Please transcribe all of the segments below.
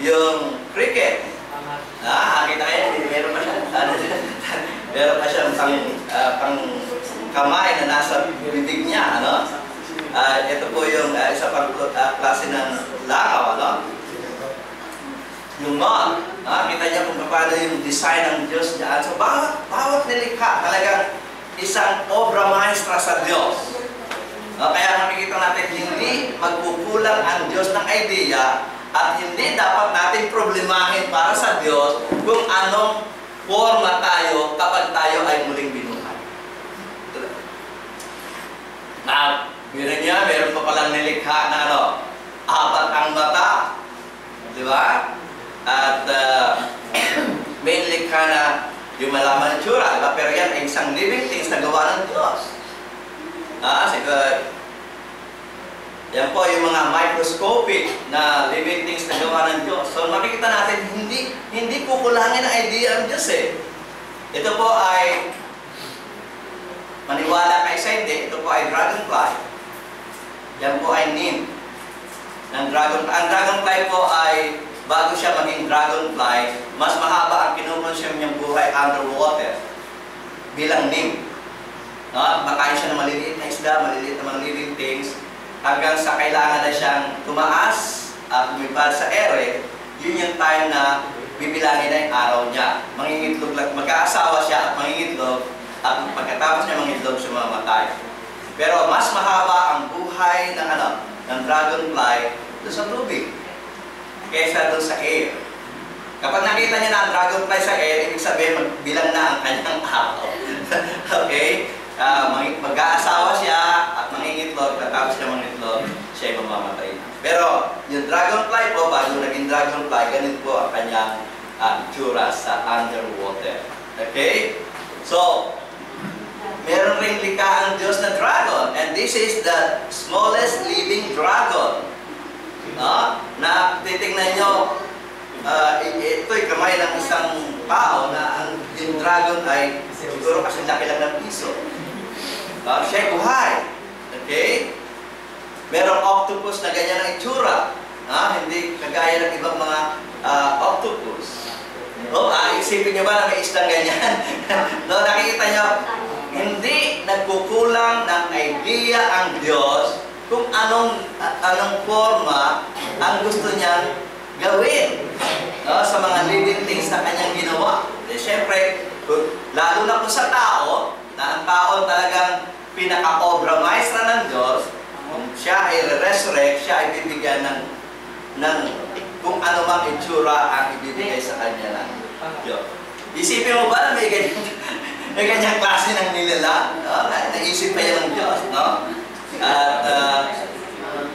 yung cricket. Kita kayo, meron pa siya. Meron pa siyang pang kamay na nasa bibig niya, ano? Ito po yung isa pang klase ng langaw, ano? Yung moth, kita niya kung paano yung design ng Diyos niya. So, bawat nilikha, talagang isang obra maestra sa Diyos. Kaya makikita natin, hindi magkukulang ang Diyos ng idea at hindi dapat natin problemahin para sa Diyos kung anong forma tayo kapag tayo ay muling binuhay. Meron pa palang nilikha na ano, 4 ang mata. Di ba? At may nilikha na yung malaman ng tsura. Diba? Pero yan ay isang living things na gawa ng Diyos. Yan po yung mga microscopic na living things na gawa ng Diyos. So makikita natin, hindi kukulangin ang idea ng Diyos eh. Ito po ay, maniwala kayo sa hindi, ito po ay dragonfly. Yan po ay nymph ng dragonfly. Ang dragonfly po ay, bago siya maging dragonfly, mas mahaba ang kinukonsume niyang buhay underwater bilang nymph. Makain siya ng maliliit na isda, maliliit na mga living things, hanggang sa kailangan na siyang tumaas at lumipad sa ere. Yun yung time na bibilangin na yung araw niya. Mangingitlog lang, mag-aasawa siya at mangingitlog, at pagkatapos niya mangingitlog, siya mamamatay. Pero mas mahaba ang buhay ng dragonfly doon sa tubig kaysa doon sa air. Kapag nakita niya na ang dragonfly sa air, ibig sabihin magbilang na ang kanyang araw. Okay? Mag-aasawa siya at mangingitlog, tapos siya mangingitlog, siya ay mamamatay na. Pero yung dragonfly po, bago naging dragonfly, ganito po ang kanyang tsura sa underwater. Okay? So, meron ring likha ang Diyos na dragon, and this is the smallest living dragon. Na titingnan nyo, ito'y kamay ng isang tao na yung dragon ay siguro kasi laki lang ng piso. Siya buhay. Okay? Merong octopus na ganyan ang itsura. Hindi kagaya ng ibang mga octopus. Isipin nyo ba na may isdang ganyan? Nakikita nyo, hindi nagkukulang ng idea ang Diyos kung anong forma ang gusto niyang gawin sa mga living things na kanyang ginawa. Siyempre, lalo na po sa tao, na ang tao talagang pinaka-obra maestra ng Diyos, kung siya ay resurrect, siya ay bibigyan ng kung ano mang itsura ang ibibigay sa kanya ng Diyos. Isipin mo ba na may ganyang klase ng nilalang? Naisip pa yan ng Diyos, no? At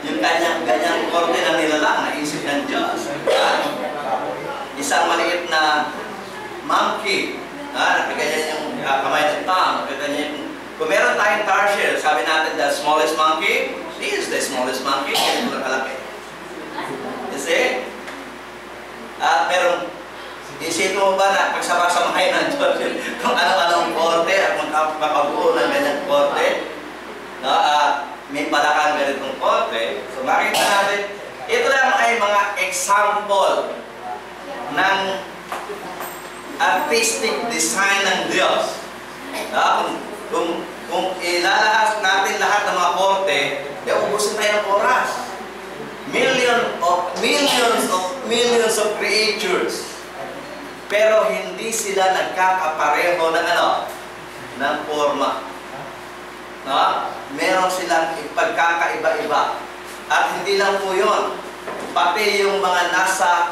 yung ganyang korte ng nilalang, naisip ng Diyos. Isang maliit na monkey, nakaganyan yung kamay ng tongue, kung meron tayong tar shell, sabi natin the smallest monkey, this is the smallest monkey, ganito lang kalaki. You see? Pero isipin mo ba na pagsama-samahin ng Diyos kung ano-anong korte at makabuo ng ganyang korte, may palakang ganitong korte. So makita natin, ito lang ay mga example ng artistic design ng Diyos. Kung ilalahas natin lahat ng mga korte, ubusin tayo ng oras. Millions of creatures. Pero hindi sila nagkakapareho ng forma. Meron silang pagkakaiba-iba. At hindi lang po yun. Pati yung mga nasa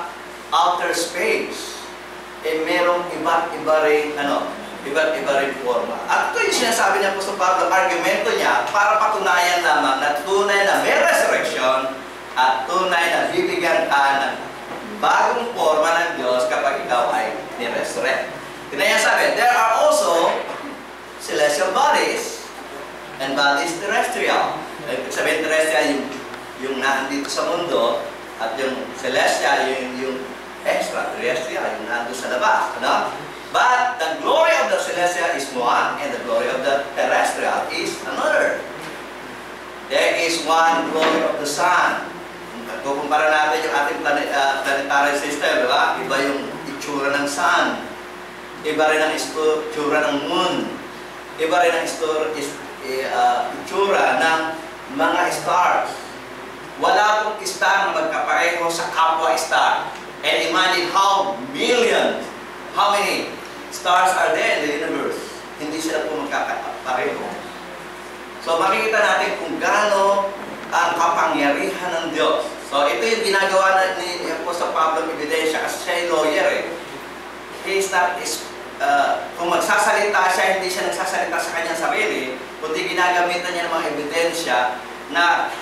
outer space, merong iba't-iba rin forma. At ito yung sinasabi niya po sa Pablo, argumento niya para patunayan lamang na tunay na may resurrection at tunay na bibigyan ka ng bagong forma ng Diyos kapag ikaw ay ni-resurrect. Kaya sabi, there are also celestial bodies and bodies terrestrial. Sabihin terrestrial, yung nandito sa mundo, at yung celestial, yung extraterrestrial, yung nandito sa labas. But the glory of the celestial is one, and the glory of the terrestrial is another. There is one glory of the sun. Kung kumpara natin yung ating planetary brother and sister, di ba? Iba yung itsura ng sun. Iba rin ang itsura ng moon. Iba rin ang itsura ng mga stars. Wala pong star na magkapareho sa kapwa star. And imagine how many stars are there in the universe. Hindi sila po magkakapareho. So makikita natin kung gaano ang kapangyarihan ng Diyos. So ito yung ginagawa ni Apostol Pablo ng ebidensya kasi siya yung lawyer eh. He is not, kung magsasalita siya, hindi siya nagsasalita sa kanyang sarili, kundi ginagamitan niya ng mga ebidensya na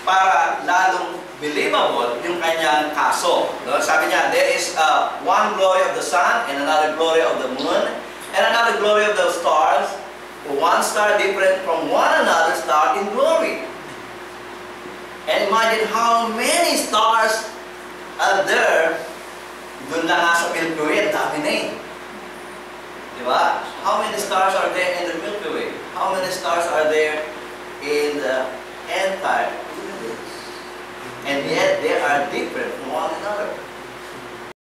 para lalong believable yung kanyang kaso. No? Sabi niya, there is one glory of the sun and another glory of the moon and another glory of the stars. One star different from one another star in glory. And imagine how many stars are there. Doon lang nga sa Milky Way, dami na eh. Diba? How many stars are there in the Milky Way? How many stars are there in the entire